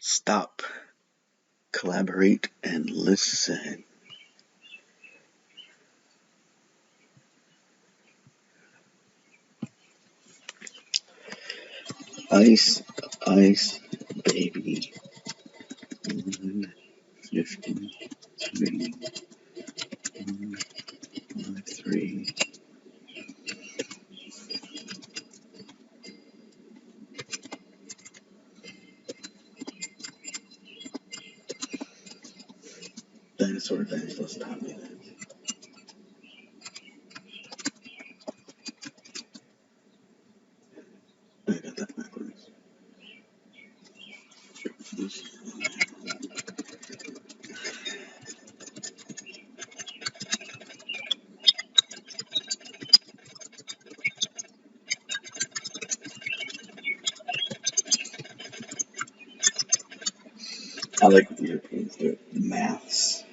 Stop, collaborate, and listen. Ice, ice, baby. 153, 153. Dinosaur Venge, let's copy that. I got that backwards. I like what the Europeans do. Maths.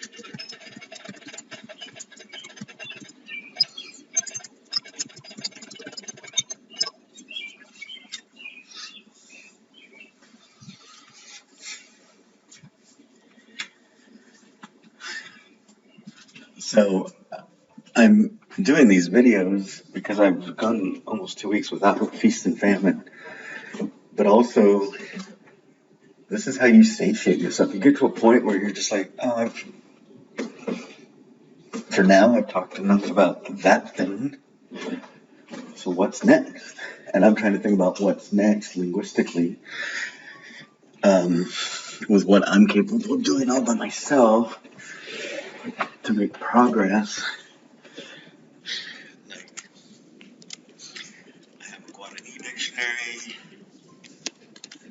So I'm doing these videos because I've gone almost 2 weeks without feast and famine. But also, this is how you satiate yourself. You get to a point where you're just like, oh, for now, I've talked enough about that thing. So what's next? And I'm trying to think about what's next linguistically with what I'm capable of doing all by myself to make progress. I have a Guarani dictionary.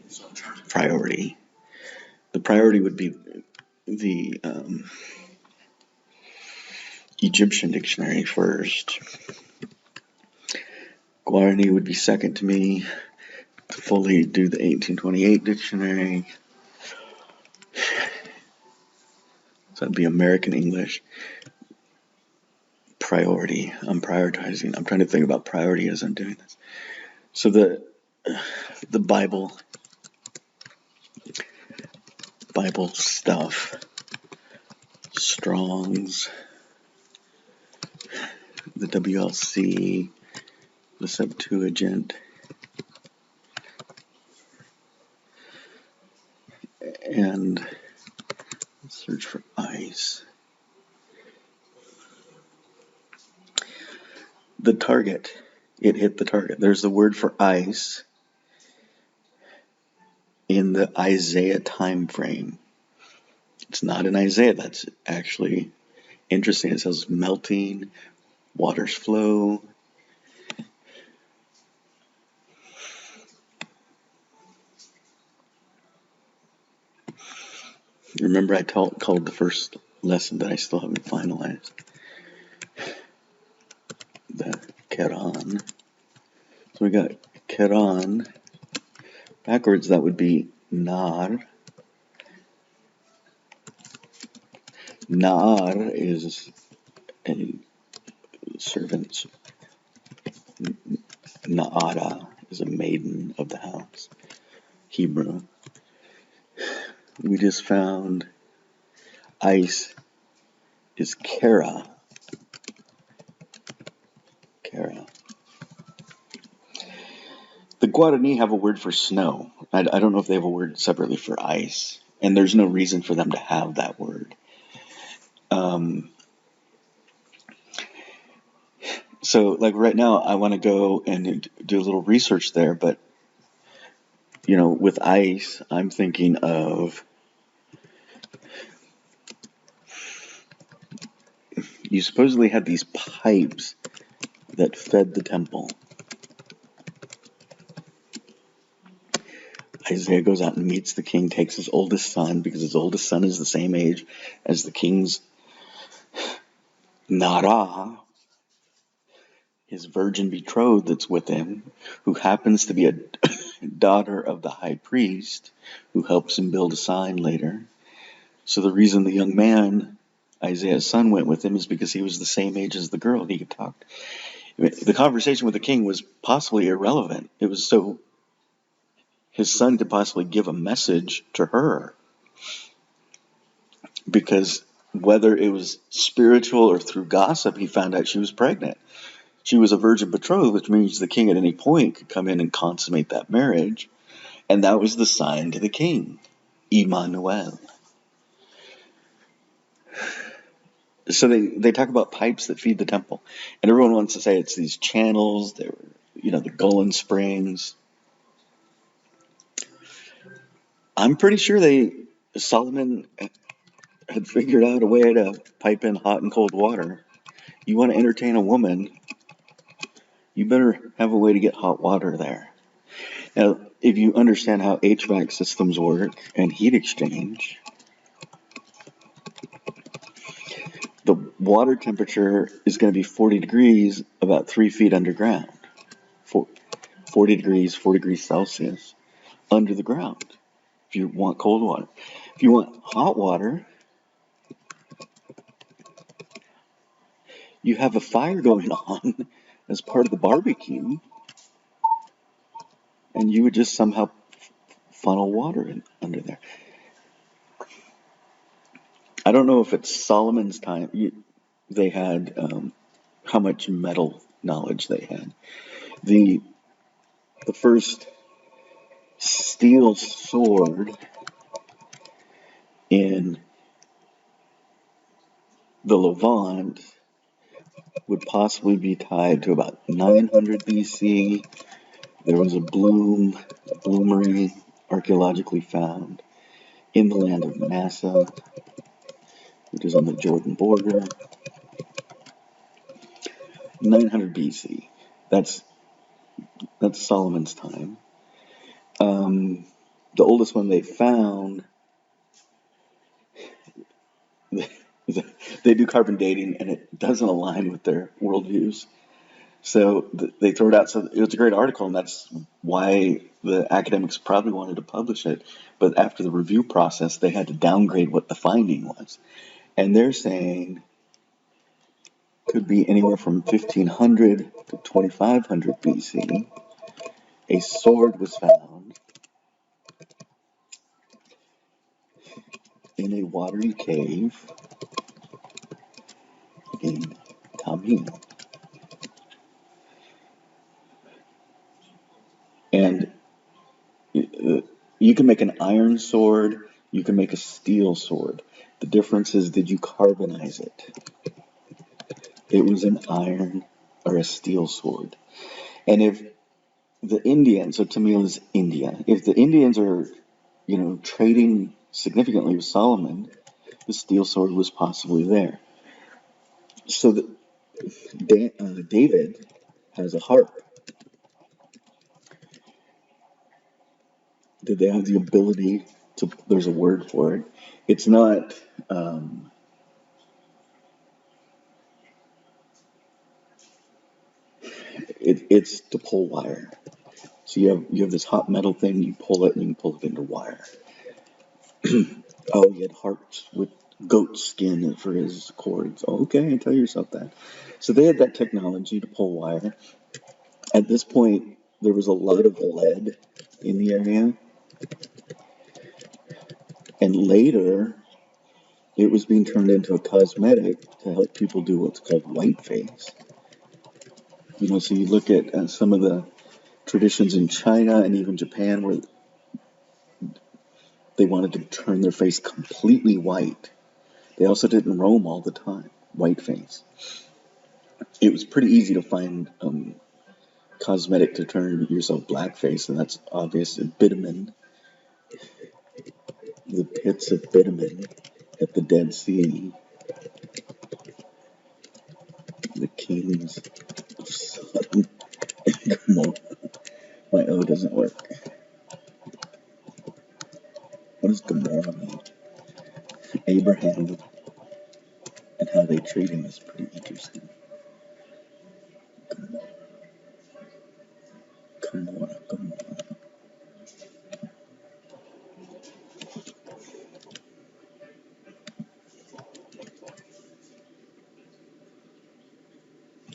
So in terms of priority, the priority would be the Egyptian dictionary first. Guarani would be second to me. To fully do the 1828 dictionary. So that'd be American English. Priority. I'm prioritizing. I'm trying to think about priority as I'm doing this. So the Bible stuff, Strong's, the WLC, the Septuagint, and search for ice. The target. It hit the target. There's the word for ice in the Isaiah time frame. It's not in Isaiah. That's actually interesting. It says melting, waters flow. Remember I called the first lesson that I still haven't finalized the Quran. So we got Quran. Backwards, that would be Nar. Nar is a servant. Naara is a maiden of the house. Hebrew. We just found ice is Kara. Kara. The Guarani have a word for snow. I don't know if they have a word separately for ice. And there's no reason for them to have that word. So, like right now, I want to go and do a little research there. But, with ice, I'm thinking of you supposedly had these pipes that fed the temple. Isaiah goes out and meets the king, takes his oldest son, because his oldest son is the same age as the king's Nara, his virgin betrothed that's with him, who happens to be a daughter of the high priest, who helps him build a sign later. So the reason the young man, Isaiah's son, went with him is because he was the same age as the girl. He could talk. The conversation with the king was possibly irrelevant. It was so his son could possibly give a message to her, because whether it was spiritual or through gossip, he found out she was pregnant. She was a virgin betrothed, which means the king at any point could come in and consummate that marriage. And that was the sign to the king, Emmanuel. So they talk about pipes that feed the temple. And everyone wants to say it's these channels, the Golan Springs. I'm pretty sure Solomon had figured out a way to pipe in hot and cold water. You want to entertain a woman, you better have a way to get hot water there. Now, if you understand how HVAC systems work and heat exchange, the water temperature is going to be 40 degrees about 3 feet underground. 40 degrees Celsius under the ground if you want cold water. If you want hot water, you have a fire going on as part of the barbecue, and you would just somehow funnel water in under there. I don't know if it's Solomon's time. They had how much metal knowledge they had. The first steel sword in the Levant would possibly be tied to about 900 BC. There was a bloomery archaeologically found in the land of Massa, which is on the Jordan border. 900 BC. That's Solomon's time. The oldest one they found, they do carbon dating, and it doesn't align with their worldviews. So they throw it out. So it was a great article, and that's why the academics probably wanted to publish it. But after the review process, they had to downgrade what the finding was. And they're saying could be anywhere from 1500 to 2500 BC. A sword was found in a watery cave in Tamim. And you can make an iron sword, you can make a steel sword. The difference is, did you carbonize it? It was an iron or a steel sword. And if the Indians, so Tamil is India, if the Indians are, trading significantly with Solomon, the steel sword was possibly there. So David has a harp. Did they have the ability to? There's a word for it. It's not. It's to pull wire. So you have this hot metal thing. You pull it, and you can pull it into wire. Oh, he had harps with goat skin for his cords. Okay, tell yourself that. So they had that technology to pull wire. At this point, there was a lot of lead in the area. And later, it was being turned into a cosmetic to help people do what's called whiteface. So you look at some of the traditions in China and even Japan where they wanted to turn their face completely white. They also didn't roam all the time, whiteface. It was pretty easy to find cosmetic to turn yourself blackface, and that's obvious. Bitumen, the pits of bitumen at the Dead Sea, the kings of Sodom and Gomorrah. My O doesn't work. What does Gomorrah mean? Abraham and how they treat him is pretty interesting. Gomorrah.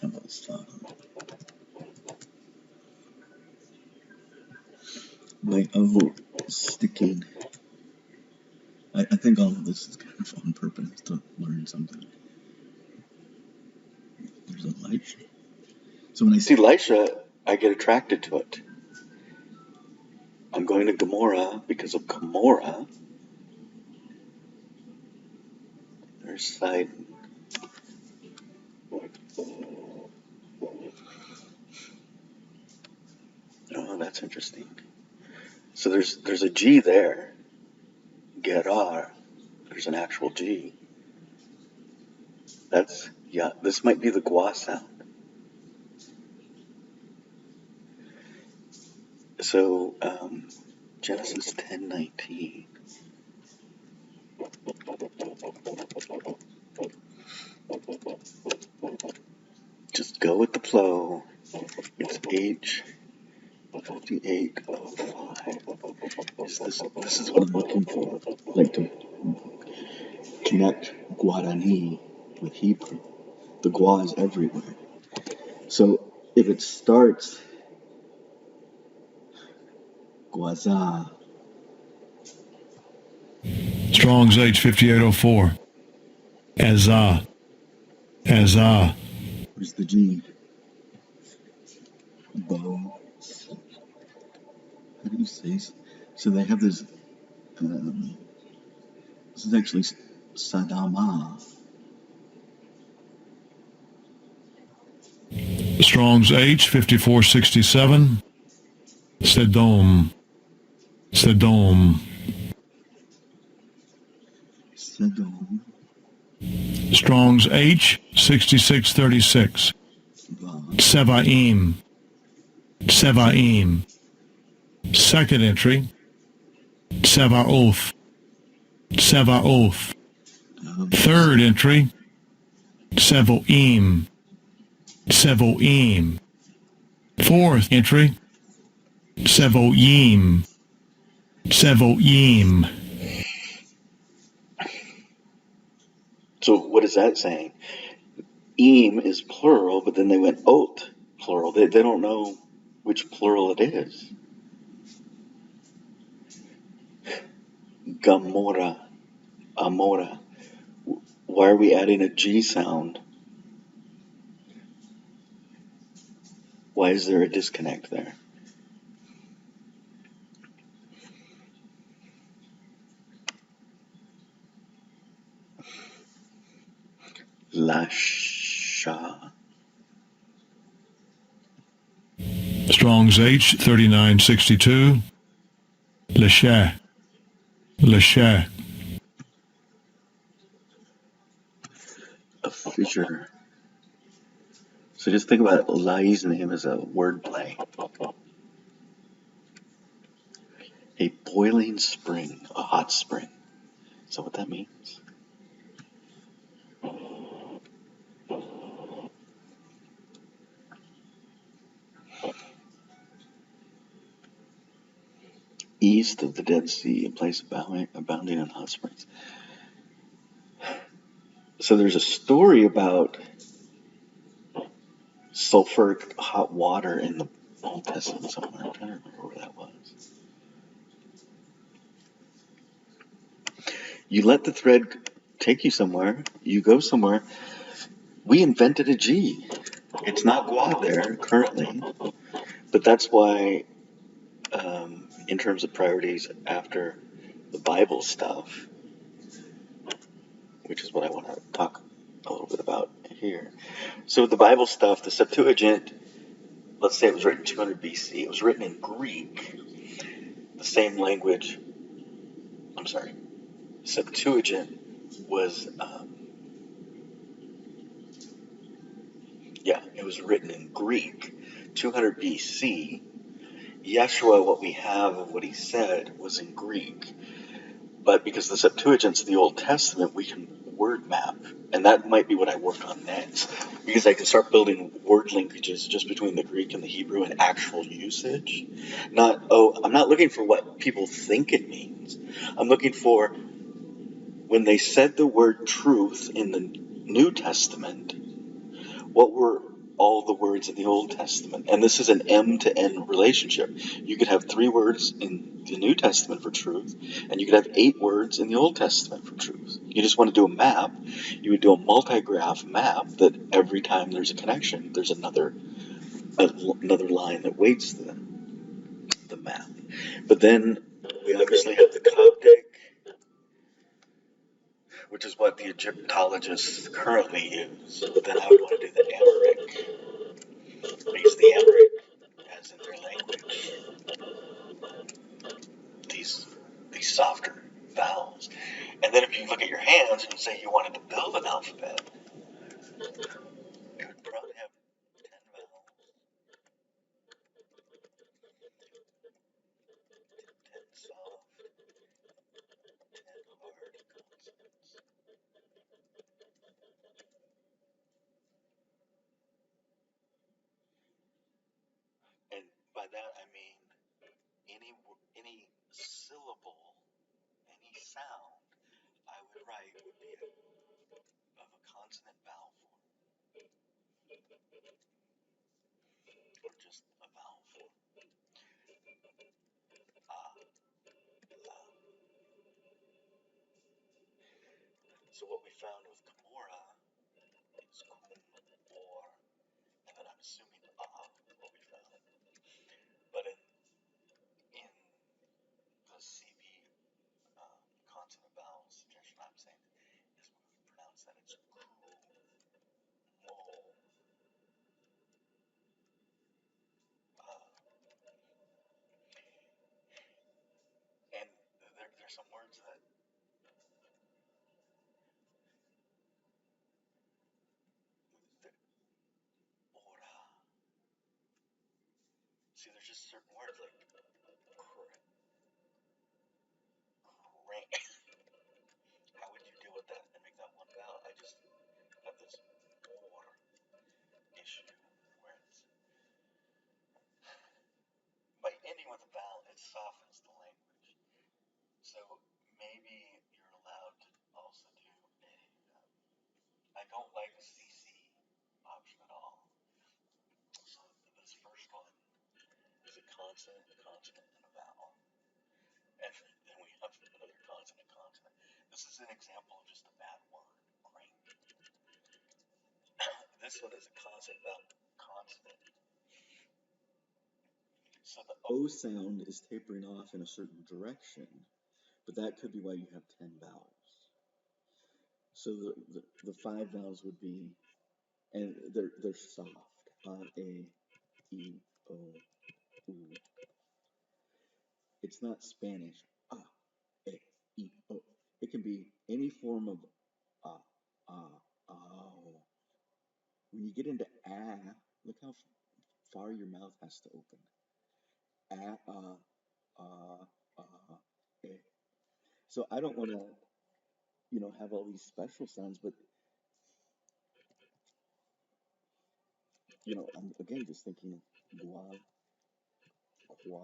How about Sodom? Like, oh, sticking. I think all of this is kind of on purpose to learn something. There's Elisha. So when I see Elisha, I get attracted to it. I'm going to Gomorrah because of Gomorrah. There's Sidon. Oh, that's interesting. So there's a G there. Gerar. There's an actual G. This might be the gua sound. So, Genesis 10:19. Just go with the flow. It's H5805. This is what I'm looking for. Like to connect Guarani with Hebrew. The gua is everywhere. So if it starts Guaza. Strong's H5804. Azah. Where's the G? Bo. How do you say? So they have this. This is actually Sadama. Strong's H5467. Sedom. Sedom. Strong's H6636. Sevaim. Second entry. Sevaoth. Third entry. Sevoim. Fourth entry. Sevoyim. So what is that saying? Eem is plural, but then they went ot plural. They don't know which plural it is. Gamora, Amora. Why are we adding a G sound? Why is there a disconnect there? Lasha. Strong's H3962. Leshah. A fissure. So just think about Lai's name as a wordplay. A boiling spring, a hot spring. Is that what that means? East of the Dead Sea, a place abounding in hot springs. So there's a story about sulfuric hot water in the Old Testament somewhere. I'm trying to remember where that was. You let the thread take you somewhere. You go somewhere. We invented a G. It's not gua there currently, but that's why, in terms of priorities after the Bible stuff, which is what I want to talk a little bit about here. So the Bible stuff, the Septuagint, let's say it was written 200 BC. It was written in Greek, the same language. I'm sorry. Septuagint was, it was written in Greek, 200 BC. Yeshua, what we have of what he said, was in Greek. But because the Septuagint's the Old Testament, we can word map. And that might be what I work on next. Because I can start building word linkages just between the Greek and the Hebrew and actual usage. I'm not looking for what people think it means. I'm looking for when they said the word truth in the New Testament, what were all the words in the Old Testament. And this is an M to N relationship. You could have 3 words in the New Testament for truth, and you could have 8 words in the Old Testament for truth. You just want to do a map, you would do a multi-graph map that every time there's a connection, there's another line that weights the map. But then we obviously have the Coptic, which is what the Egyptologists currently use. But then I would want to do the Amharic, because the Amharic has in their language these softer vowels. And then if you look at your hands and you say you wanted to build an alphabet, it would probably have 10 vowels, 10 soft, 10 hard consonants. And by that I mean any syllable, any sound I would write would be of a consonant vowel form, or just a vowel form. Ah, la. So what we found with Camorra is kum, or, and then I'm assuming what we found. But in the CB consonant vowel suggestion, I'm saying is we would pronounce that it's ku, mo. And there's some words that ora. See, there's just certain words like crank. How would you deal with that and make that one vowel? I just have this or issue where it's by ending with a vowel, it softens the language. So maybe you're allowed to also do a. I don't like the CC option at all. So this first one is a consonant, and a vowel. And then we have another consonant, consonant. This is an example of just a bad word, crank. This one is a consonant, vowel, consonant. So the O sound is tapering off in a certain direction, but that could be why you have 10 vowels. So the 5 vowels would be, and they're soft. A, E, O, U. It's not Spanish. A, E, O. It can be any form of oh. When you get into look how far your mouth has to open. Eh. So I don't want to, have all these special sounds, but I'm again just thinking gua, qua,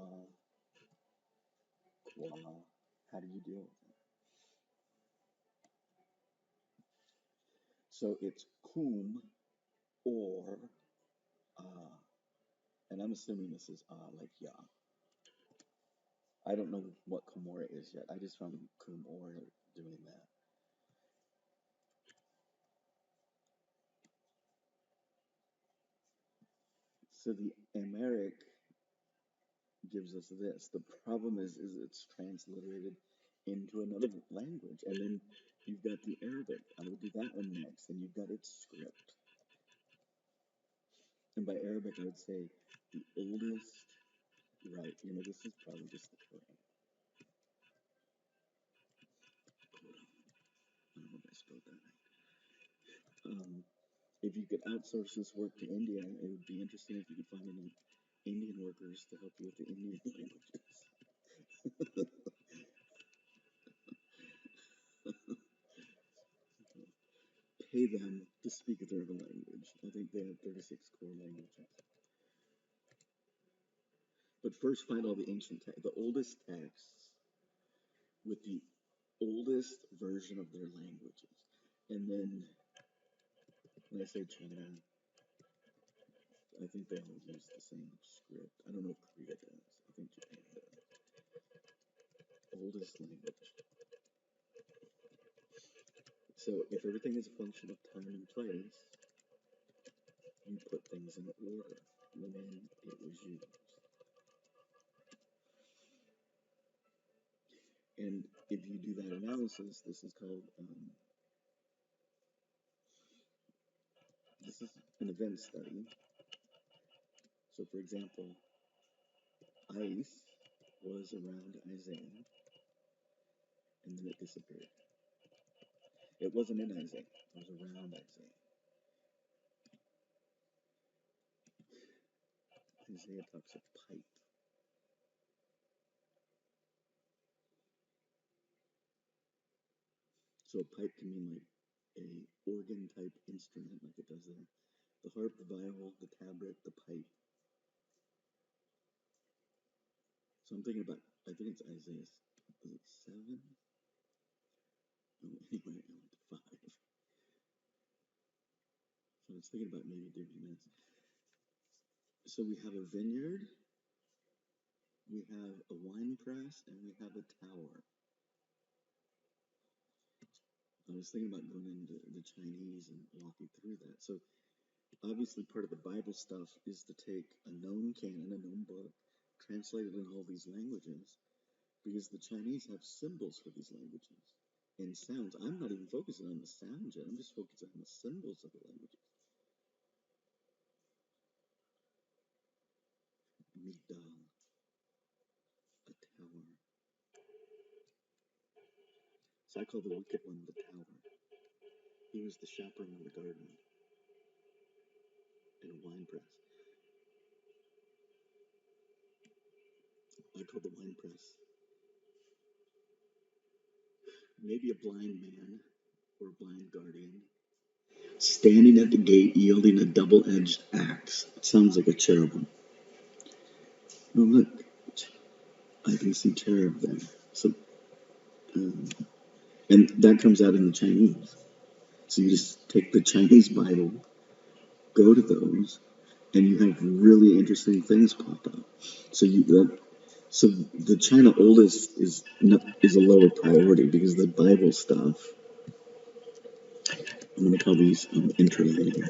qua. How do you deal with it? So it's cum or and I'm assuming this is like ya. I don't know what Camorra is yet. I just found cum or doing that. So the Amharic gives us this. The problem is it's transliterated into another language, and then you've got the Arabic. I would do that one next, and you've got its script. And by Arabic, I would say the oldest. Right, this is probably just the Quran. I don't know if I spelled that right. If you could outsource this work to India, it would be interesting if you could find any Indian workers to help you with the Indian languages. Pay them to speak their language. I think they have 36 core languages. But first, find all the ancient the oldest texts with the oldest version of their languages. And then, when I say China, I think they all use the same script. I don't know if Korea does. I think Japan does. Oldest language. So if everything is a function of time and place, you put things in order when it was used. And if you do that analysis, this is called, this is an event study. So for example, ice was around Isaiah, and then it disappeared. It wasn't in Isaiah, it was around Isaiah. Isaiah talks of pipe. So a pipe can mean like a organ type instrument, like it does there. The harp, the viol, the tabret, the pipe. So I'm thinking about, I think it's Isaiah, is it 7? Oh, anyway, I went to 5. So I was thinking about maybe doing this. So we have a vineyard, we have a wine press, and we have a tower. I was thinking about going into the Chinese and walking through that. So obviously part of the Bible stuff is to take a known canon, a known book, translate it in all these languages, because the Chinese have symbols for these languages and sounds. I'm not even focusing on the sounds yet. I'm just focusing on the symbols of the languages. Migdal, a tower. So I call the wicked one the tower. He was the chaperone of the garden and a wine press. I call the wine press maybe a blind man or a blind guardian standing at the gate yielding a double-edged axe. It sounds like a cherubim. Oh, look. I can see cherub there. So, and that comes out in the Chinese. So you just take the Chinese Bible, go to those, and you have really interesting things pop up. So the China oldest is a lower priority because the Bible stuff. I'm going to call these interlinear.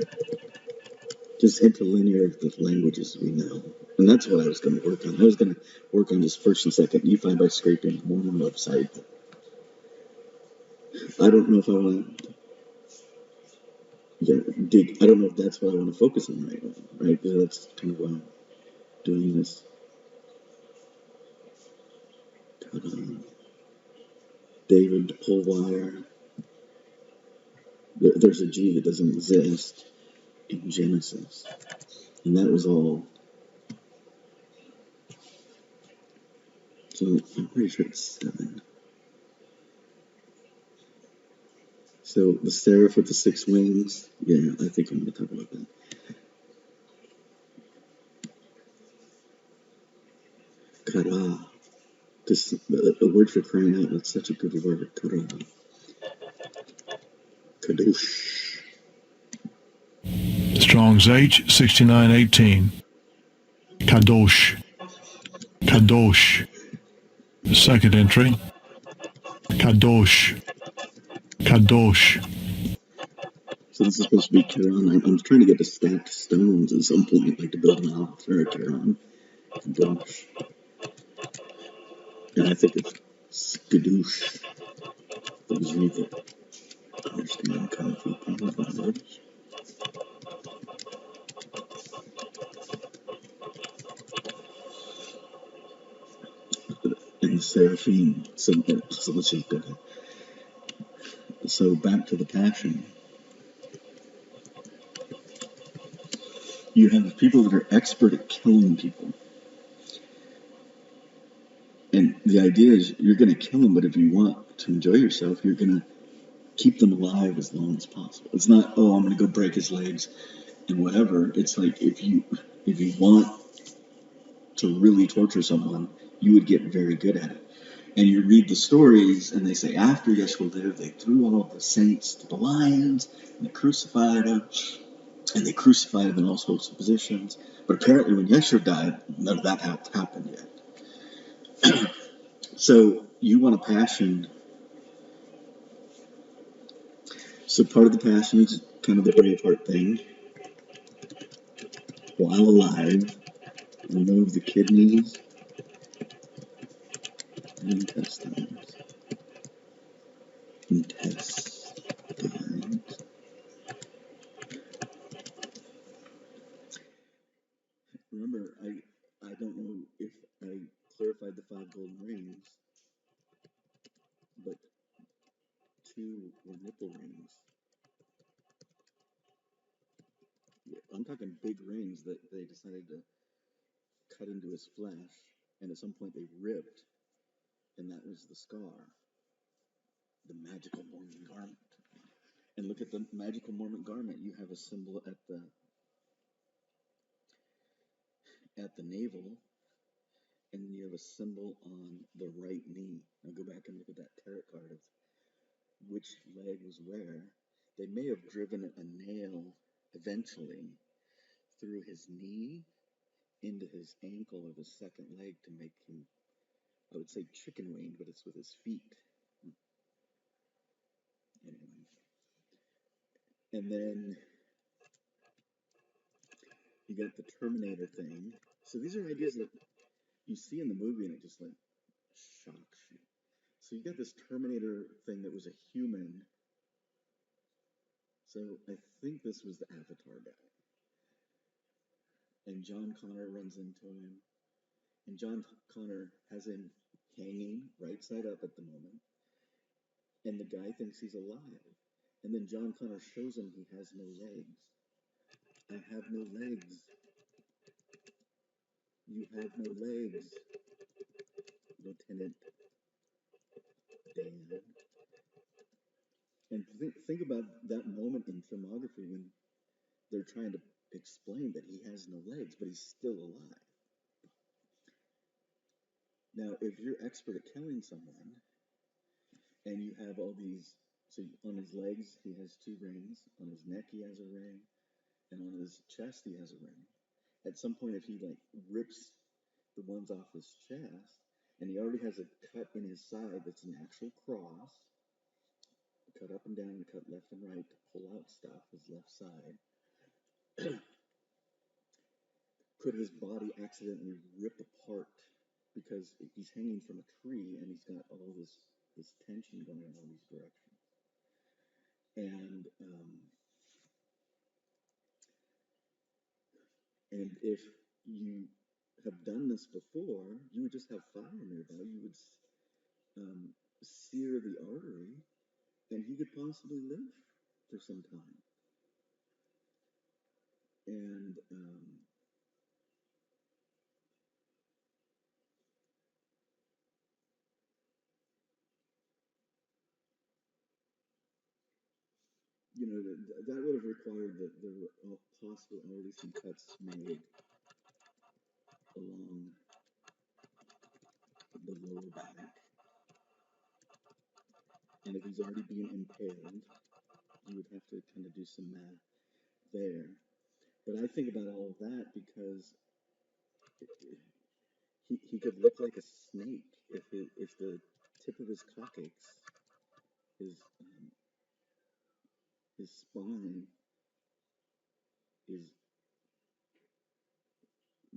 Just interlinear of the languages we know. And that's what I was going to work on. I was going to work on just first and second Nephi by scraping the Mormon website. I don't know if I want to dig. I don't know if that's what I want to focus on right now, right? Because that's kind of why I'm doing this. David Pullwire. There's a G that doesn't exist in Genesis. And that was all. So I'm pretty sure it's 7. So the seraph with the 6 wings. Yeah, I think I'm going to talk about that. Kara. Just a word for crying out. That's such a good word. Kara. Kadosh. Strong's H 6918. Kadosh. Kadosh. Second entry. Kadosh. Kadosh. So this is supposed to be Kiran. I'm trying to get to stacked stones at some point, like to build an altar of Kiran. Kadosh. And I think it's Skadoosh. Those of you that understand Kung Fu Panda words. And the Seraphim. So let's just go. So back to the Passion. You have people that are expert at killing people. And the idea is you're going to kill them, but if you want to enjoy yourself, you're going to keep them alive as long as possible. It's not, oh, I'm going to go break his legs and whatever. It's like if you want to really torture someone, you would get very good at it. And you read the stories, and they say after Yeshua lived, they threw all of the saints to the lions, and they crucified him. and they crucified him in all sorts of positions. But apparently, when Yeshua died, none of that happened yet. So you want a passion. So part of the passion is kind of the Braveheart thing. While alive, remove the kidneys and intestines. Remember, I don't know if I clarified the 5 golden rings, but 2 were nipple rings. I'm talking big rings that they decided to cut into his flesh, and at some point they ripped, and that was the scar, the magical Mormon garment. And look at the magical Mormon garment. You have a symbol at the navel, and then you have a symbol on the right knee. Now go back and look at that tarot card of which leg was where. They may have driven a nail eventually through his knee into his ankle of his second leg to make him, I would say, chicken winged, but it's with his feet. Anyway. And then you got the Terminator thing. So these are ideas that you see in the movie and it just like shocks you. So you got this Terminator thing that was a human. So I think this was the Avatar guy. And John Connor runs into him. And John Connor has him hanging right side up at the moment. And the guy thinks he's alive. And then John Connor shows him he has no legs. I have no legs. You have no legs, Lieutenant Dan. And think about that moment in filmography when they're trying to explain that he has no legs, but he's still alive. Now, if you're expert at killing someone, and you have all these, so on his legs he has 2 rings, on his neck he has a ring, and on his chest he has a ring. At some point, if he like rips the ones off his chest, and he already has a cut in his side that's an actual cross, cut up and down, cut left and right to pull out stuff, his left side. Could his body accidentally rip apart because he's hanging from a tree and he's got all this tension going in all these directions? And if you have done this before, you would just have fire nearby. You would sear the artery, and he could possibly live for some time. And that would have required that there were possibly already some cuts made along the lower back. And if he's already being impaled, you would have to kind of do some math there. But I think about all of that because he could look like a snake if the tip of his coccyx, his spine is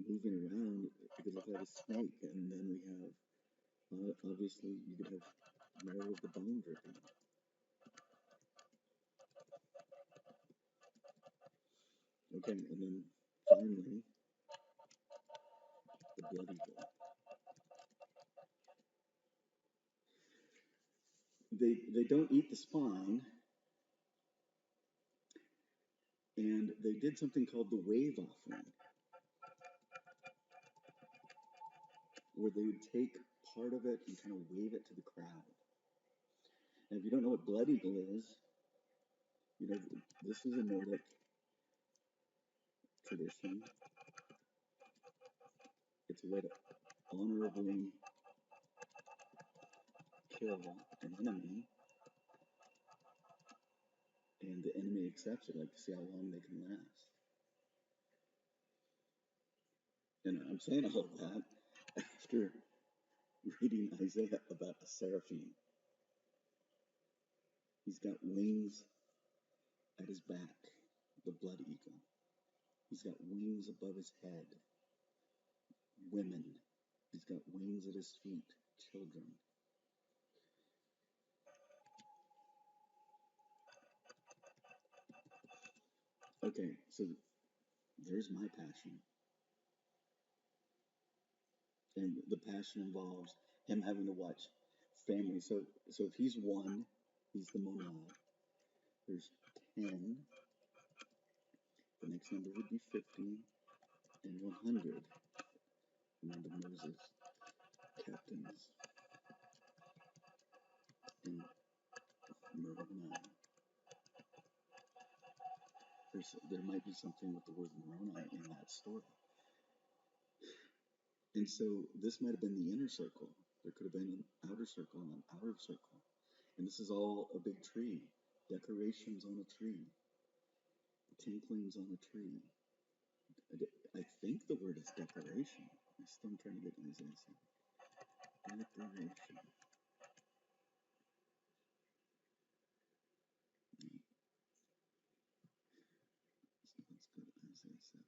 moving around. It could look like a snake, and then we have obviously you could have more of the bone dripping. Okay, and then finally the bloody hole. They don't eat the spine, and they did something called the wave offering, where they would take part of it and kind of wave it to the crowd. And if you don't know what blood eagle is, this is a Nordic tradition. It's a way to honorably kill an enemy, And the enemy accepts it, like to see how long they can last. And I'm saying all of that after reading Isaiah about a seraphim. He's got wings at his back, the blood eagle. He's got wings above his head, women. He's got wings at his feet, children. Okay, so there's my passion. And the passion involves him having to watch family. So if he's one, he's the monad. There's 10. The next number would be 50 and 100. Remember Moses, captains, and Moroni. There might be something with the word Moroni in that story. And so this might have been the inner circle. There could have been an outer circle and an outer circle. And this is all a big tree. Decorations on a tree. Tinklings on a tree. I think the word is decoration. I'm still trying to get Isaiah 7. Decoration. So let's go to Isaiah 7.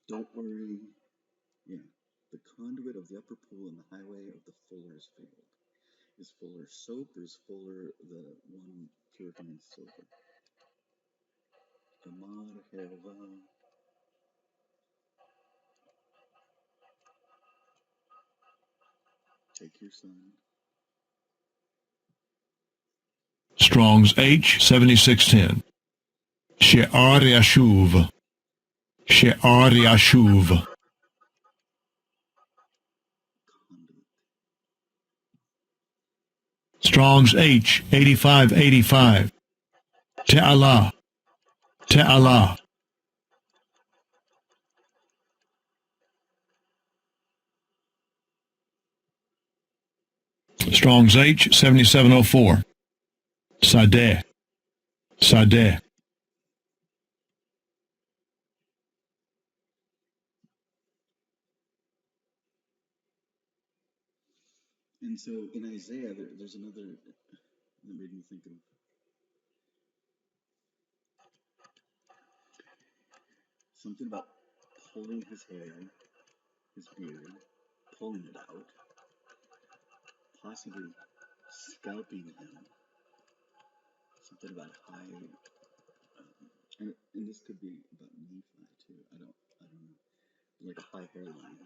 Don't worry. Yeah. The conduit of the upper pool and the highway of the fuller's field. Is fuller soap or is fuller the one purifying silver? Amad Herva. Take your son. Strong's H7610. She'ar Yashuv. She'ar Yashuv. Strong's H8585. Te'alah. Te'alah. Strong's H7704. Sadeh. Sadeh. And so in Isaiah, there's another that made me think of something about pulling his hair, his beard, pulling it out, possibly scalping him. Something about high, and this could be about Nephi too. I don't know, like a high hairline,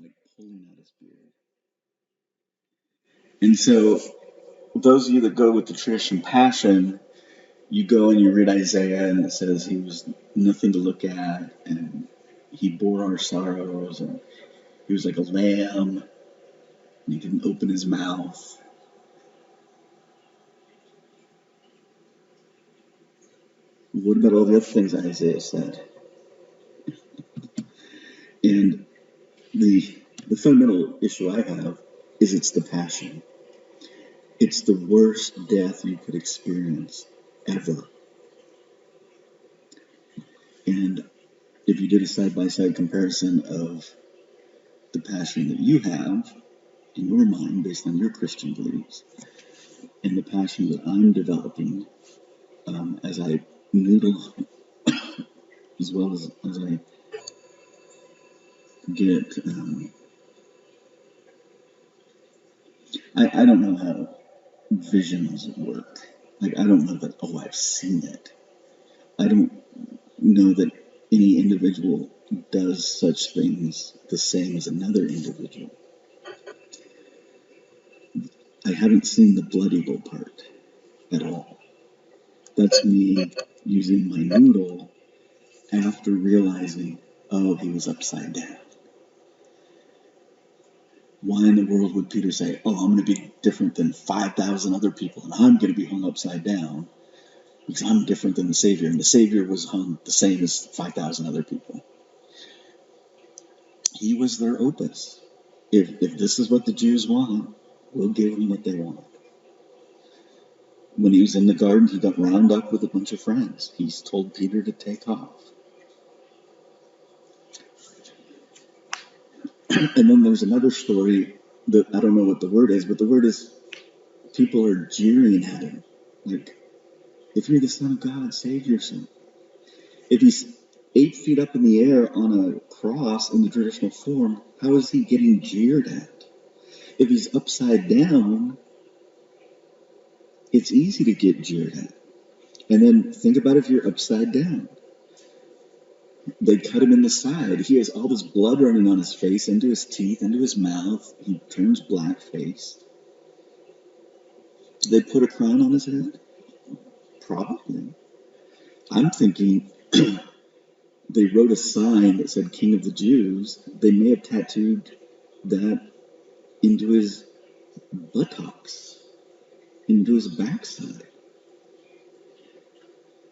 like pulling out his beard. And so, those of you that go with the tradition passion, you go and you read Isaiah, and it says he was nothing to look at, and he bore our sorrows, and he was like a lamb, and he didn't open his mouth. What about all the other things that Isaiah said? And the fundamental issue I have is it's the passion. It's the worst death you could experience ever. And if you did a side-by-side comparison of the passion that you have in your mind based on your Christian beliefs and the passion that I'm developing as I noodle as well as I get I don't know how visions work. Like, I don't know that, oh, I've seen it. I don't know that any individual does such things the same as another individual. I haven't seen the blood eagle part at all. That's me using my noodle after realizing, oh, he was upside down. Why in the world would Peter say, oh, I'm going to be different than 5,000 other people and I'm going to be hung upside down because I'm different than the Savior, and the Savior was hung the same as 5,000 other people. He was their opus. If this is what the Jews want, we'll give them what they want. When he was in the garden, he got round up with a bunch of friends. He's told Peter to take off. And then there's another story that I don't know what the word is, but the word is people are jeering at him. Like, if you're the Son of God, save yourself. If he's 8 feet up in the air on a cross in the traditional form, how is he getting jeered at? If he's upside down, it's easy to get jeered at. And then think about if you're upside down. They cut him in the side. He has all this blood running on his face, into his teeth, into his mouth. He turns black faced. They put a crown on his head? Probably. I'm thinking they wrote a sign that said King of the Jews. They may have tattooed that into his buttocks, into his backside.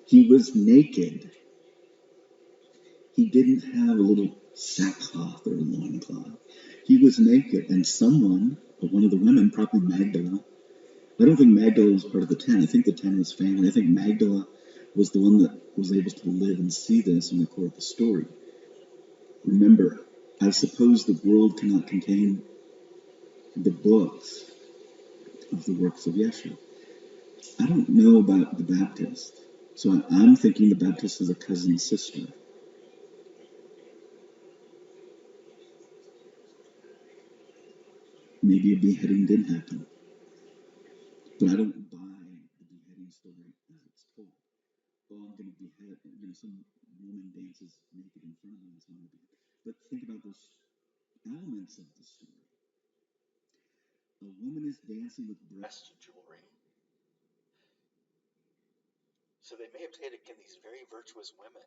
He was naked. He didn't have a little sackcloth or a loincloth. He was naked, and someone, one of the women, probably Magdala, I don't think Magdala was part of the 10. I think the 10 was family. I think Magdala was the one that was able to live and see this and record the story. Remember, I suppose the world cannot contain the books of the works of Yeshua. I don't know about the Baptist, so I'm thinking the Baptist is a cousin sister. Maybe a beheading did happen, but I don't buy the beheading story as it's told. Oh, I'm going to behead, some woman dances naked in front of me, so I'm going to behead. But think about those elements of the story. A woman is dancing with breast jewelry. So they may have taken these very virtuous women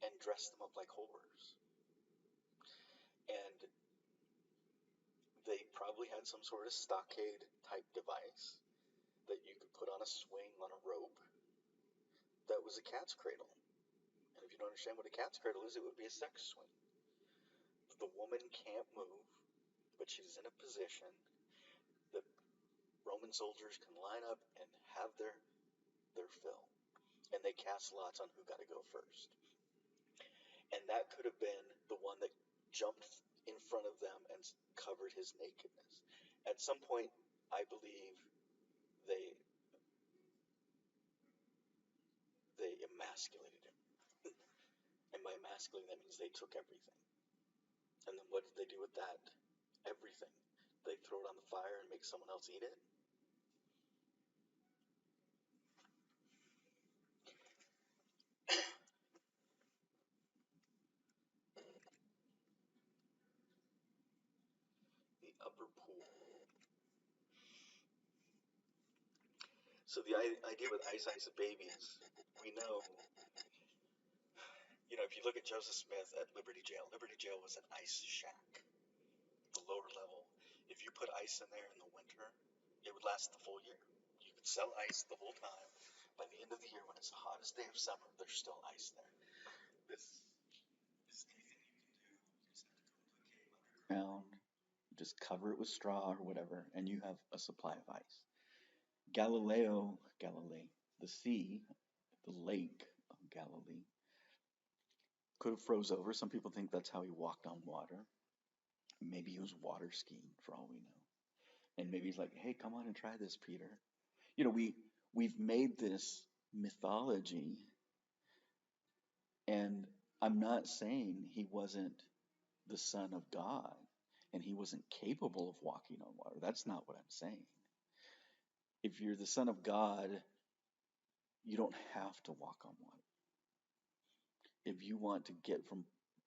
and dressed them up like whores. And they probably had some sort of stockade type device that you could put on a swing on a rope that was a cat's cradle. And if you don't understand what a cat's cradle is, it would be a sex swing. The woman can't move, but she's in a position that Roman soldiers can line up and have their fill. And they cast lots on who got to go first. And that could have been the one that jumped in front of them and covered his nakedness. At some point, I believe they emasculated him. And by emasculating, that means they took everything. And then what did they do with that? Everything. They throw it on the fire and make someone else eat it? The upper pool. So the idea with Ice Ice Baby is, we know, if you look at Joseph Smith at Liberty Jail was an ice shack. The lower level, if you put ice in there in the winter, it would last the full year. You could sell ice the whole time. By the end of the year, when it's the hottest day of summer, there's still ice there. This is anything you can do. You just have to go into a cave underground, just cover it with straw or whatever, and you have a supply of ice. Galilee, the sea, the lake of Galilee, could have froze over. Some people think that's how he walked on water. Maybe he was water skiing, for all we know. And maybe he's like, hey, come on and try this, Peter. We've made this mythology, and I'm not saying he wasn't the Son of God and he wasn't capable of walking on water. That's not what I'm saying. If you're the Son of God, you don't have to walk on water. If you want to get from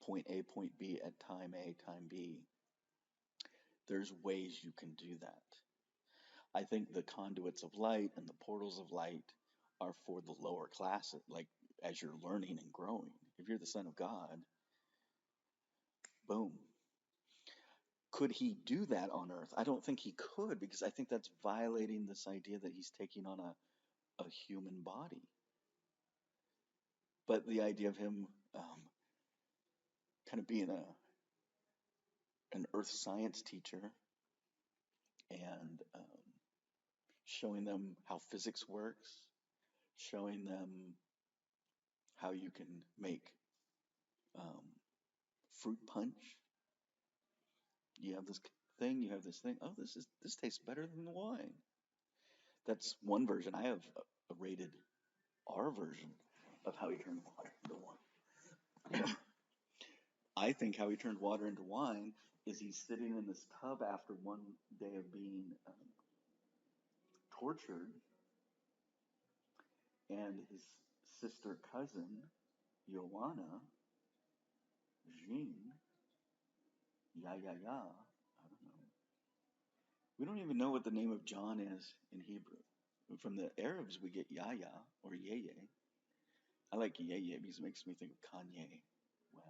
point A, point B at time A, time B, there's ways you can do that. I think the conduits of light and the portals of light are for the lower classes, like as you're learning and growing. If you're the Son of God, boom. Could he do that on earth? I don't think he could, because I think that's violating this idea that he's taking on a human body. But the idea of him kind of being an earth science teacher and showing them how physics works, showing them how you can make um, fruit punch. You have this thing, you have this thing. Oh, this tastes better than the wine. That's one version. I have a rated R version of how he turned water into wine. I think how he turned water into wine is he's sitting in this tub after one day of being tortured, and his sister cousin, Joanna, Jean, Ya, I don't know. We don't even know what the name of John is in Hebrew. From the Arabs, we get Yahya or Yeye. I like Yeye because it makes me think of Kanye West.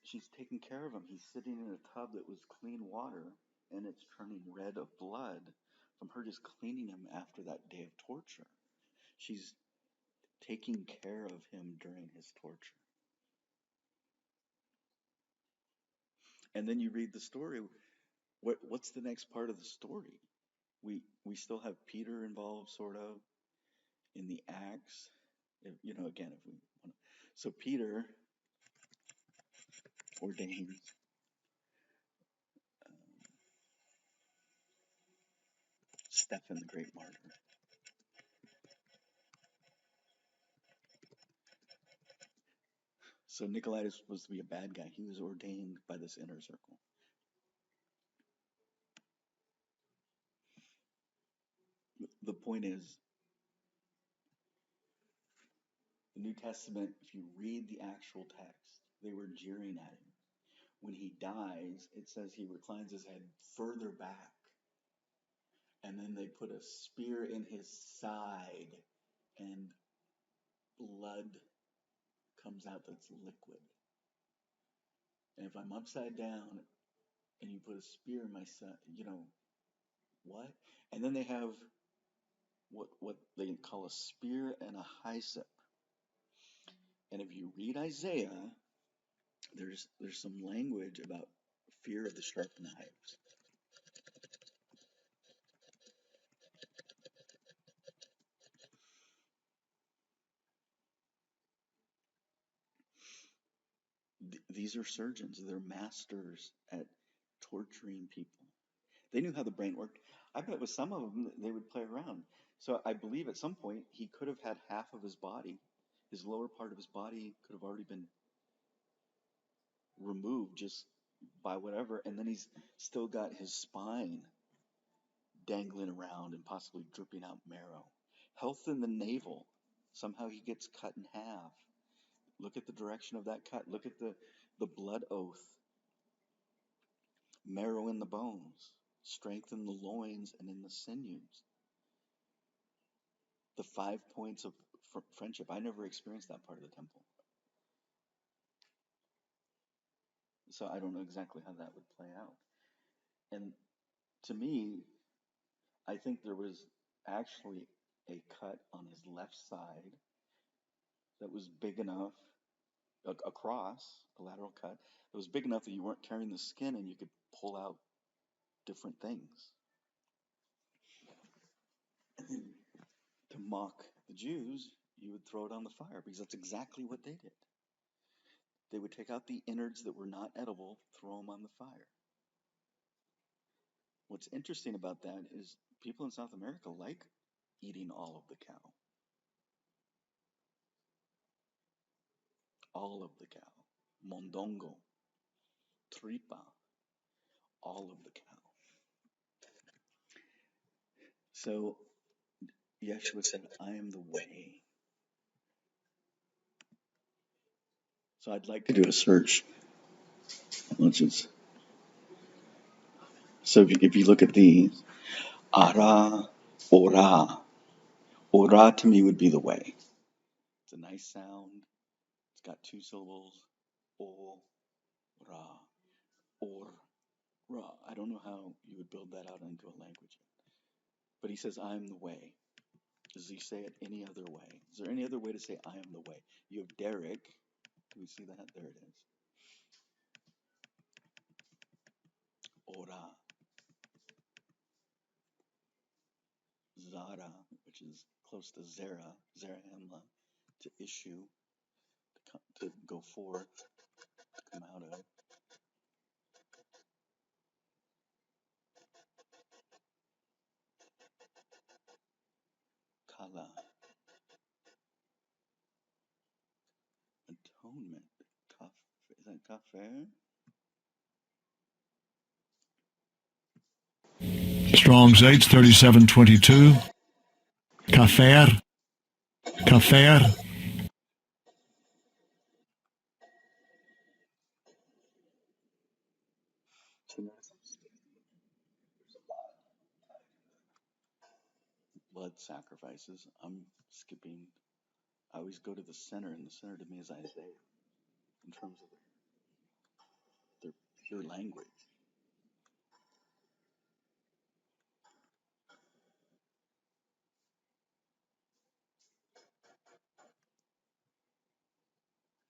She's taking care of him. He's sitting in a tub that was clean water, and it's turning red of blood from her just cleaning him after that day of torture. She's taking care of him during his torture. And then you read the story. What's the next part of the story? We still have Peter involved, sort of, in the Acts. Again, if we want to. So Peter ordains Stephen, the great martyr. So Nicolaitis was supposed to be a bad guy. He was ordained by this inner circle. The point is, the New Testament, if you read the actual text, they were jeering at him. When he dies, it says he reclines his head further back. And then they put a spear in his side, and blood comes out that's liquid. And if I'm upside down and you put a spear in my side, what? And then they have what they call a spear and a hyssop. And if you read Isaiah, there's some language about fear of the sharp knives. These are surgeons. They're masters at torturing people. They knew how the brain worked. I bet with some of them, they would play around. So I believe at some point he could have had half of his body, his lower part of his body could have already been removed just by whatever, and then he's still got his spine dangling around and possibly dripping out marrow. Health in the navel. Somehow he gets cut in half. Look at the direction of that cut. Look at the blood oath. Marrow in the bones. Strength in the loins and in the sinews. The 5 points of friendship. I never experienced that part of the temple. So I don't know exactly how that would play out. And to me, I think there was actually a cut on his left side that was big enough, across, a lateral cut, that was big enough that you weren't tearing the skin and you could pull out different things. And then to mock the Jews, you would throw it on the fire because that's exactly what they did. They would take out the innards that were not edible, throw them on the fire. What's interesting about that is people in South America like eating all of the cow. All of the cow. Mondongo. Tripa. All of the cow. So Yeshua said, I am the way. So I'd like to do a search. So if you look at these, Ara, Ora. Ora to me would be the way. It's a nice sound. It's got 2 syllables. Ora. Or. Ra. I don't know how you would build that out into a language. But he says, I am the way. Does he say it any other way? Is there any other way to say I am the way? You have Derek. Do we see that? There it is. Ora. Zara, which is close to Zera, Zarahemla, to issue, to go forth, to come out of. Kala. Atonement. Is that kafir? Strong's H 3722. Kafer. Kafer. Blood sacrifices. I'm skipping. I always go to the center, and the center to me is Isaiah in terms of their pure language.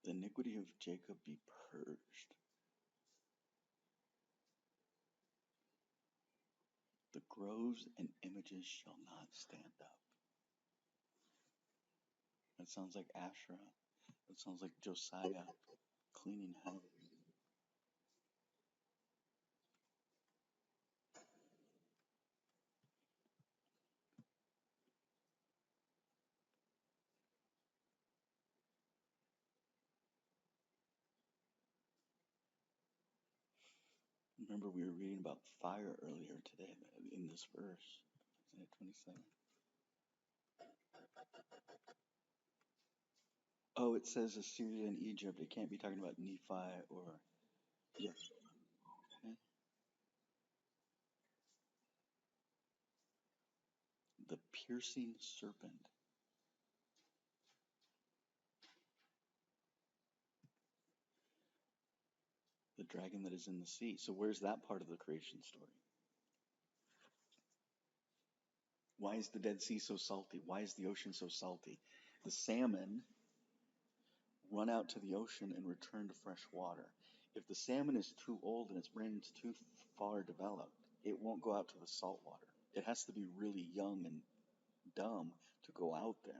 The iniquity of Jacob be purged. The groves and images shall not stand up. That sounds like Asherah. That sounds like Josiah cleaning house. Remember, we were reading about fire earlier today in this verse, Isaiah 27. Oh, it says Assyria and Egypt. It can't be talking about Nephi or. Yeah. Okay. The piercing serpent. The dragon that is in the sea. So, where's that part of the creation story? Why is the Dead Sea so salty? Why is the ocean so salty? The salmon run out to the ocean and return to fresh water. If the salmon is too old and its brain's too far developed, it won't go out to the salt water. It has to be really young and dumb to go out there.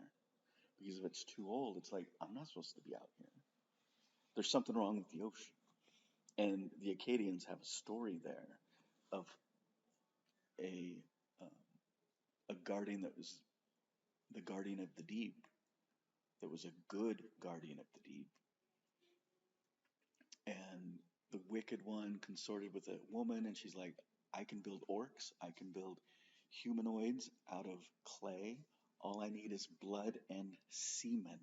Because if it's too old, it's like, I'm not supposed to be out here. There's something wrong with the ocean. And the Akkadians have a story there of a a guardian that was the guardian of the deep, that was a good guardian of the deep, and the wicked one consorted with a woman, and she's like, I can build orcs, I can build humanoids out of clay. All I need is blood and semen.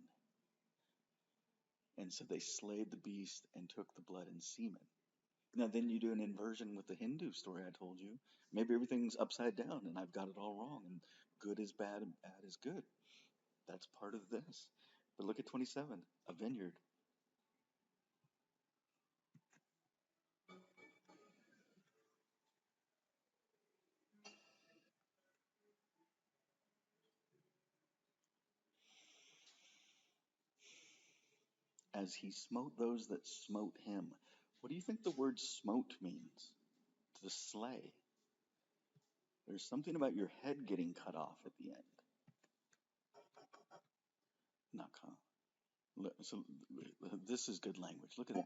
And so they slayed the beast and took the blood and semen. Now, then you do an inversion with the Hindu story I told you. Maybe everything's upside down and I've got it all wrong, and good is bad and bad is good. That's part of this. But look at 27, a vineyard. As he smote those that smote him. What do you think the word smote means? To slay. There's something about your head getting cut off at the end. Naka. So this is good language. Look at this.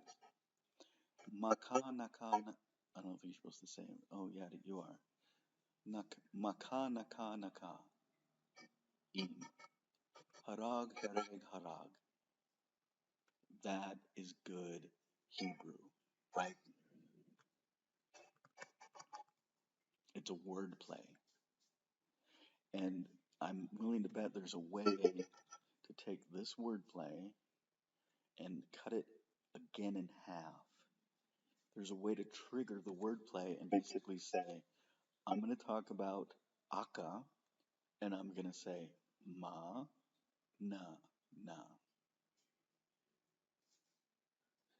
Maka naka. I don't know if you're supposed to say it. Oh yeah, you are. Maka naka naka. Im. Harag hereg harag. That is good Hebrew, right? It's a word play. And I'm willing to bet there's a way to take this wordplay and cut it again in half. There's a way to trigger the wordplay and basically say, I'm going to talk about aka, and I'm going to say ma, na, na.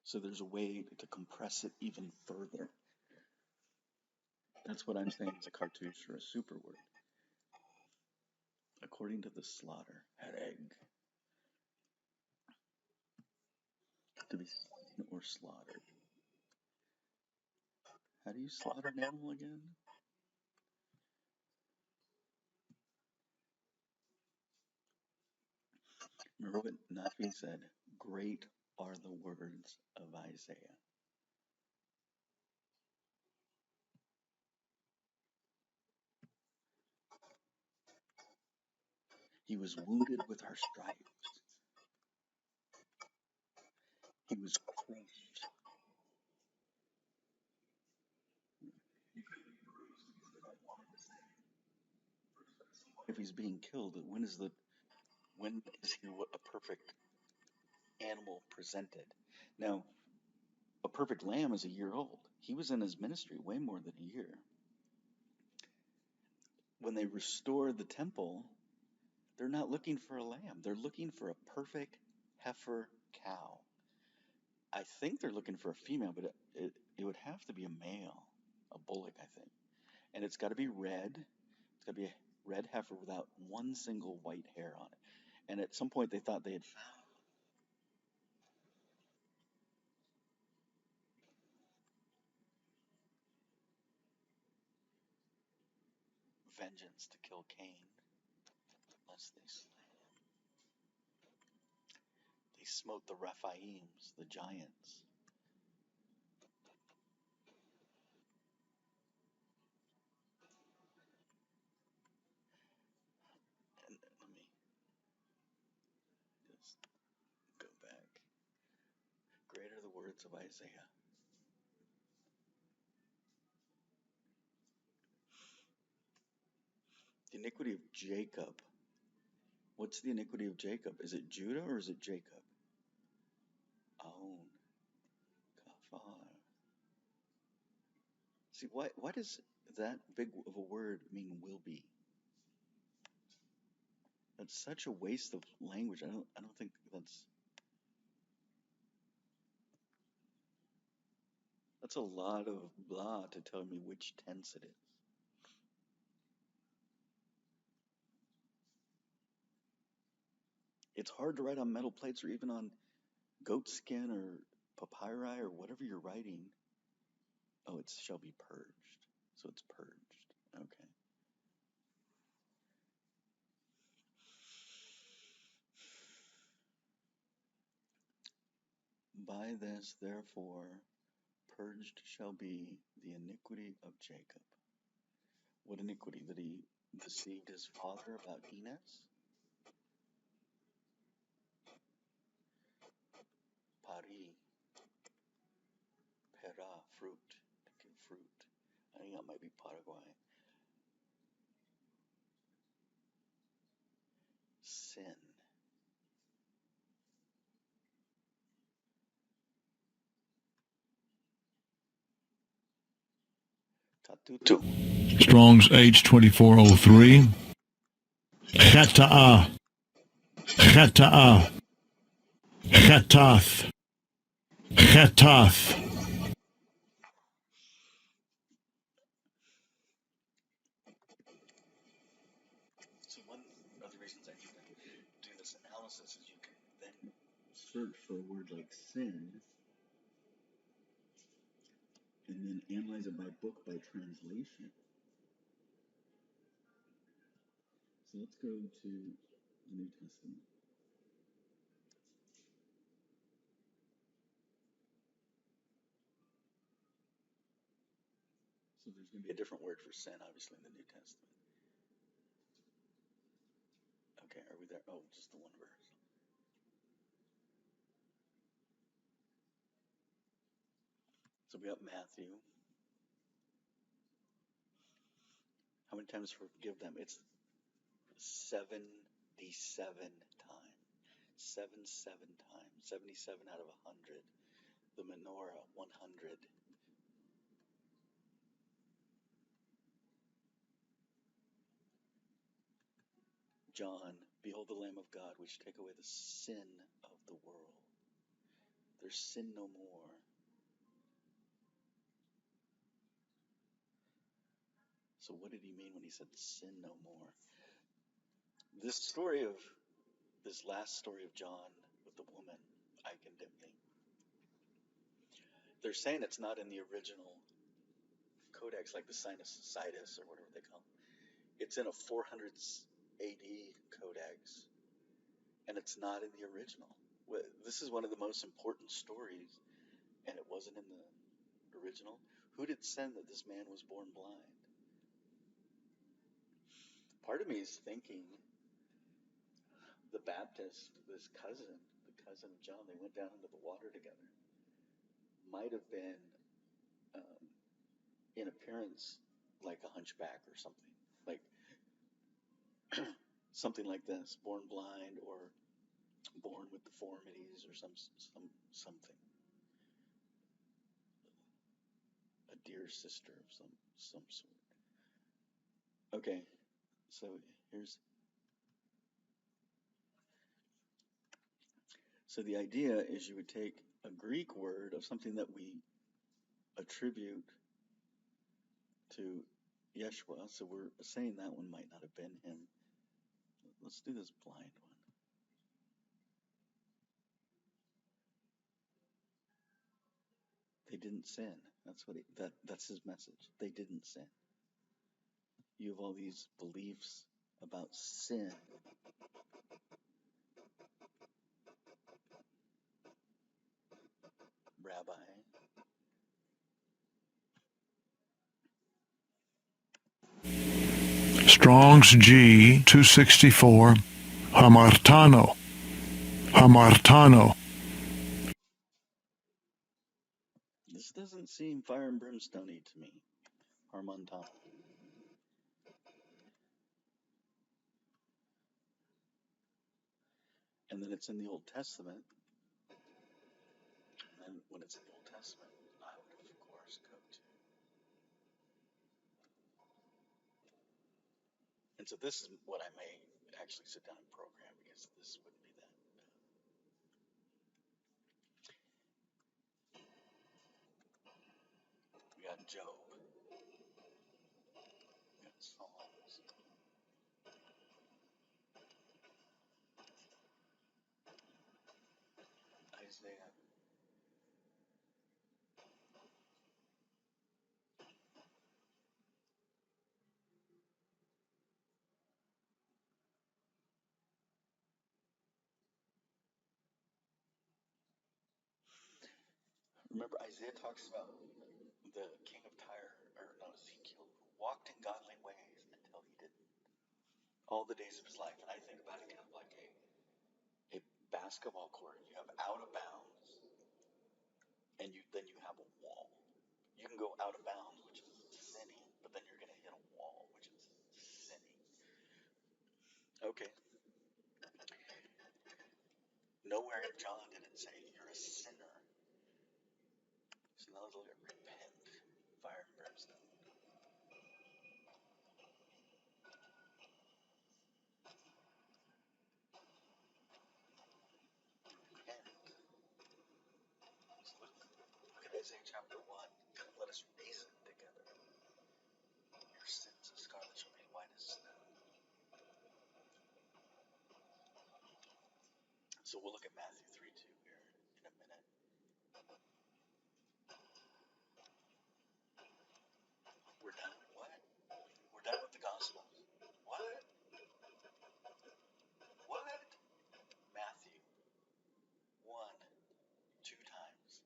So there's a way to compress it even further. That's what I'm saying is a cartouche or a super word. according to the slaughter. Hereg. To be slain or slaughtered. How do you slaughter an animal again? Remember what Nafi said? Great are the words of Isaiah. He was wounded with our stripes. He was crushed. If he's being killed, when is he a perfect animal presented? Now, a perfect lamb is a year old. He was in his ministry way more than a year. When they restore the temple, they're not looking for a lamb. They're looking for a perfect heifer cow. I think they're looking for a female, but it would have to be a male, a bullock, I think. And it's got to be red. It's got to be a red heifer without one single white hair on it. And at some point they thought they had found vengeance to kill Cain, lest they smote the Rephaims, the giants. And let me just go back. Great are the words of Isaiah. The iniquity of Jacob. What's the iniquity of Jacob? Is it Judah or is it Jacob? Aon. Kafar. See, why does that big of a word mean will be? That's such a waste of language. I don't think that's a lot of blah to tell me which tense it is. It's hard to write on metal plates or even on goat skin or papyri or whatever you're writing. Oh, it shall be purged. So it's purged. Okay. By this, therefore, purged shall be the iniquity of Jacob. What iniquity? That he deceived his father about Enos? Pari. Pera, fruit. Fruit. I think that might be Paraguay. Sin. Tatutu. Strong's H2403. Cheta'ah. Cheta'ah. Chetath. Chetath. So one of the reasons I even do this analysis is you can then search for a word like sin and then analyze it by book, by translation. So let's go to the New Testament. So there's going to be a different word for sin, obviously, in the New Testament. Okay, are we there? Oh, just the one verse. So we got Matthew. How many times forgive them? It's 77 times. 77 times. 77 out of 100. The menorah, 100. John, behold the Lamb of God, which take away the sin of the world. There's sin no more. So what did he mean when he said sin no more? This story of this last story of John with the woman, I condemn thee. They're saying it's not in the original codex, like the Situs or whatever they call it. It's in a 400 AD codex, and it's not in the original. This is one of the most important stories, and it wasn't in the original. Who did send that this man was born blind? Part of me is thinking the Baptist, this cousin, the cousin of John, they went down into the water together, might have been um, in appearance like a hunchback or something, like something like this, born blind or born with deformities or something, a dear sister of some sort. Okay, so here's so the idea is you would take a Greek word of something that we attribute to Yeshua, so we're saying that one might not have been him. Let's do this blind one. They didn't sin. That's his message. They didn't sin. You have all these beliefs about sin. Rabbi. Strong's G 264. Hamartano. Hamartano. This doesn't seem fire and brimstone-y to me. Harmontan. And then it's in the Old Testament. And when it's in the Old Testament, I would, of course, go to. And so this is what I may actually sit down and program, because this wouldn't be that. We got Job. We got Psalms. Isaiah. Remember, Isaiah talks about the king of Tyre, or no, Ezekiel, who walked in godly ways until he didn't. All the days of his life. And I think about it kind of like a basketball court. You have out of bounds, and then you have a wall. You can go out of bounds, which is sinning, but then you're going to hit a wall, which is sinning. Okay. Nowhere in John did it say you're a sinner. So now let's look at repent, fire and brimstone. Repent. So look at Isaiah chapter 1. Let us reason together. Your sins of scarlet shall be white as snow. So we'll look at Matthew 3:2 here in a minute. We're done. What? We're done with the gospel. What? What? Matthew 1, 2 times.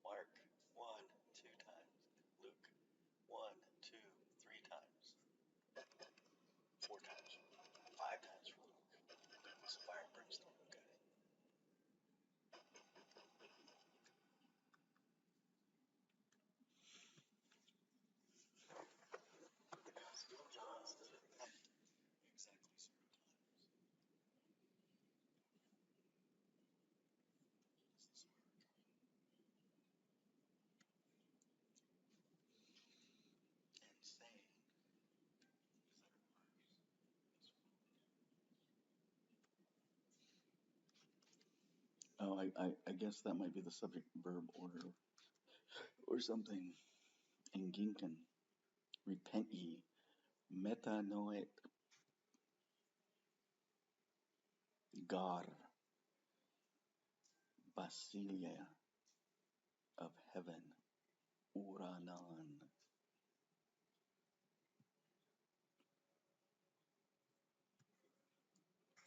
Mark 1, 2 times. Luke 1, 2, 3 times. 4 times. 5 times for Luke. Luke was a fire and brimstone, okay? The Gospel of John does it exactly 0 times. Insane. Oh, I guess that might be the subject verb order or something. In Ginken, repent ye, metanoet, Gar, Basilia of heaven, Uranan,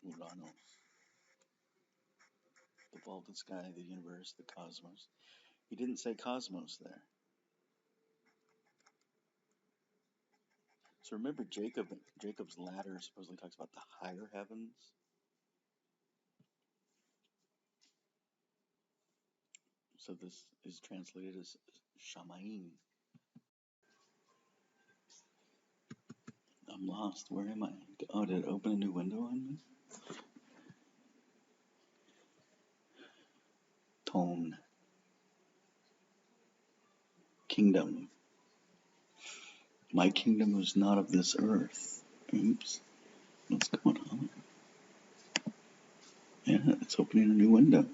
Uranos, the vaulted sky, the universe, the cosmos. He didn't say cosmos there. So remember Jacob's ladder supposedly talks about the higher heavens. So this is translated as Shamaim. I'm lost. Where am I? Oh, did it open a new window on me? Tone. Kingdom. My kingdom is not of this earth. Oops. What's going on? Yeah, it's opening a new window.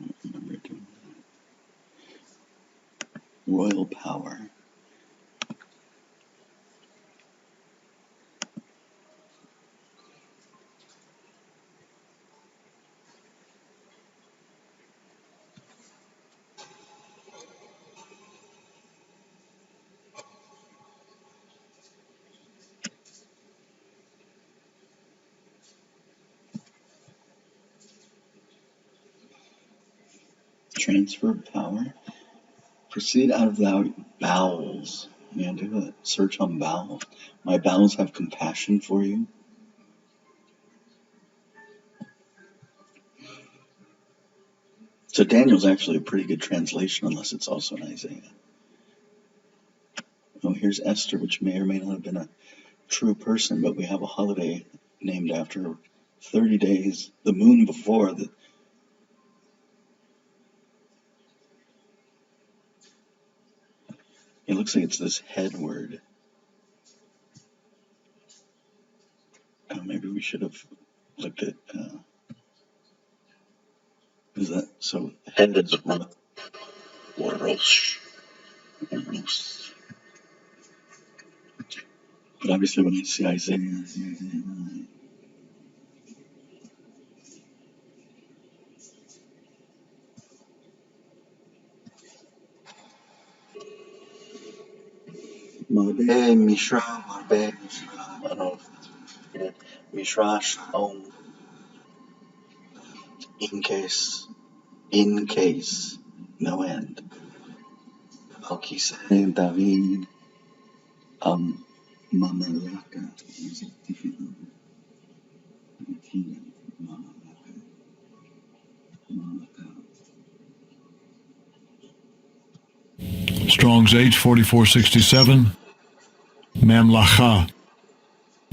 I don't remember doing that. Royal power. Transfer of power. Proceed out of thy bowels. Yeah, do a search on bowels. My bowels have compassion for you. So Daniel's actually a pretty good translation, unless it's also in Isaiah. Oh, here's Esther, which may or may not have been a true person, but we have a holiday named after her. 30 days, the moon before. It looks like it's this head word. Maybe we should have looked at. Is that so? Head is Rosh. But obviously, when I see Isaiah, Marbe Mishra, Marbe Mishra. I don't know if that's it. Mishra Shalom. In case, no end. Alkiseh David, Mamalaka. Is it different? Strong's H 4467. Mamlacha.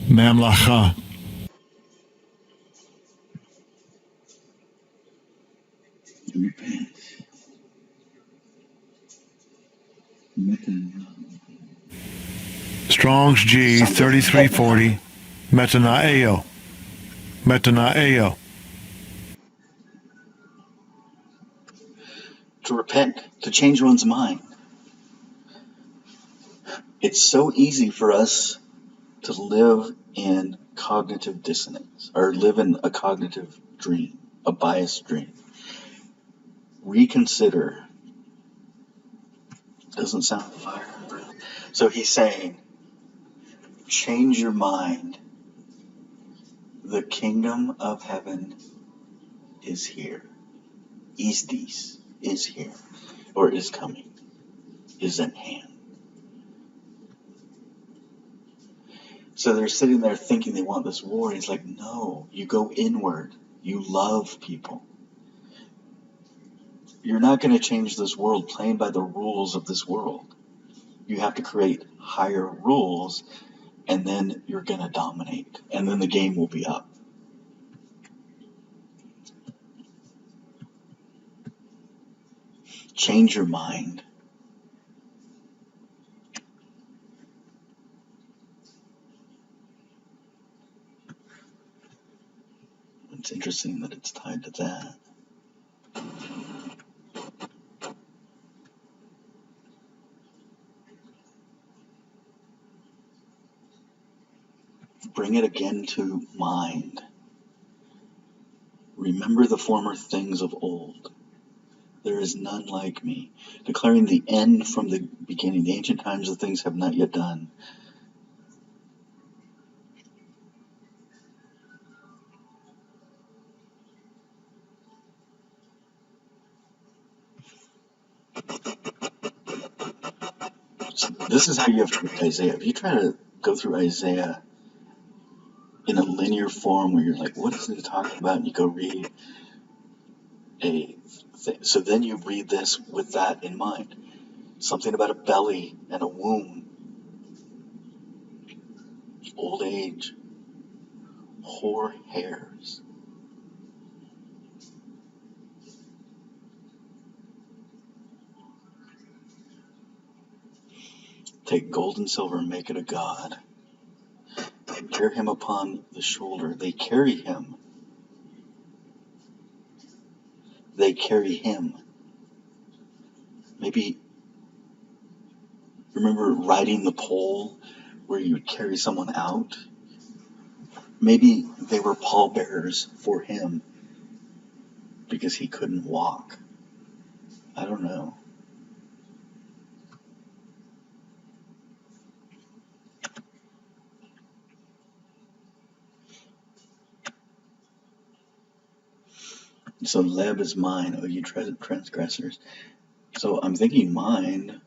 Mamlacha. Strong's G 3340. Metanaeo. Metanaeo. To repent, to change one's mind. It's so easy for us to live in cognitive dissonance or live in a cognitive dream, a biased dream. Reconsider. Doesn't sound fire. So he's saying, change your mind. The kingdom of heaven is here. Istis is here, or is coming, is at hand. So they're sitting there thinking they want this war. And he's like, no, you go inward. You love people. You're not going to change this world playing by the rules of this world. You have to create higher rules, and then you're going to dominate. And then the game will be up. Change your mind. It's interesting that it's tied to that. Bring it again to mind. Remember the former things of old. There is none like me, declaring the end from the beginning, the ancient times of things have not yet done. So this is how you have to read Isaiah. If you try to go through Isaiah in a linear form where you're like, what is he talking about? And you go read a thing. So then you read this with that in mind. Something about a belly and a womb, old age, hoar hairs. Take gold and silver and make it a god. They bear him upon the shoulder. They carry him. They carry him. Maybe remember riding the pole where you would carry someone out? Maybe they were pallbearers for him because he couldn't walk. I don't know. So Leb is mine, oh you transgressors. So I'm thinking mine,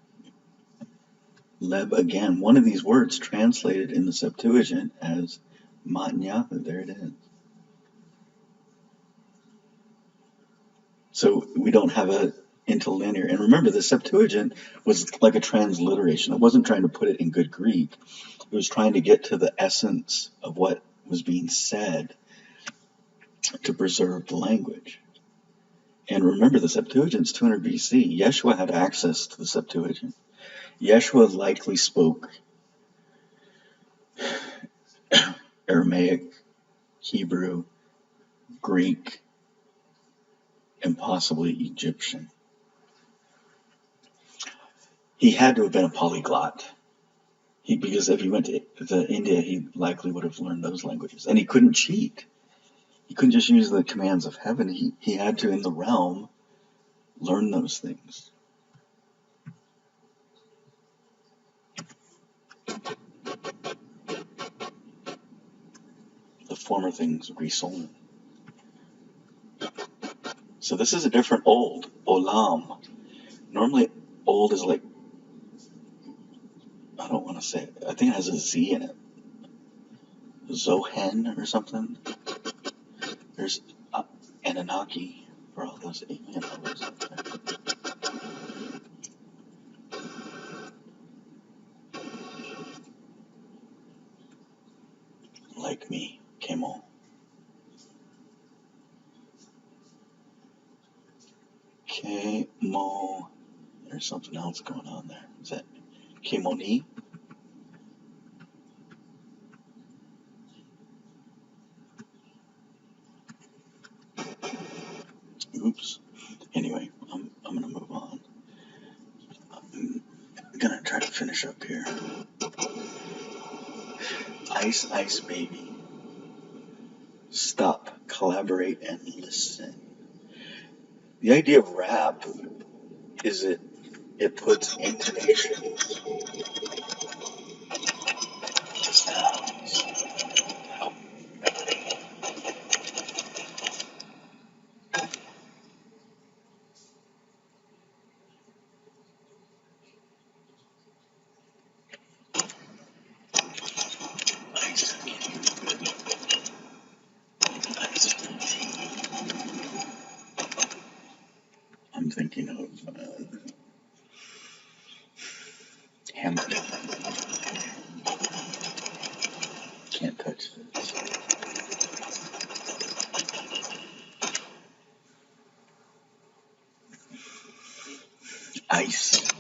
Leb again. One of these words translated in the Septuagint as Matnyahu. There it is. So we don't have a interlinear. And remember, the Septuagint was like a transliteration. It wasn't trying to put it in good Greek. It was trying to get to the essence of what was being said to preserve the language. And remember, the Septuagint's 200 BC. Yeshua had access to the Septuagint. Yeshua likely spoke Aramaic, Hebrew, Greek, and possibly Egyptian. He had to have been a polyglot. Because if he went to India, he likely would have learned those languages. And he couldn't cheat. He couldn't just use the commands of heaven. He had to, in the realm, learn those things. The former things resold. So this is a different old, olam. Normally, old is like, I don't want to say it. I think it has a Z in it. Zohen or something. There's Anunnaki for all those alien lovers out there. Like me, Kemo. Kemo. There's something else going on there. Is that Kemoni? Oops. Anyway, I'm going to move on. I'm going to try to finish up here. Ice, ice, baby. Stop, collaborate, and listen. The idea of rap is it puts intonation to sounds. I'm thinking of Hamilton. Can't touch this. Ice.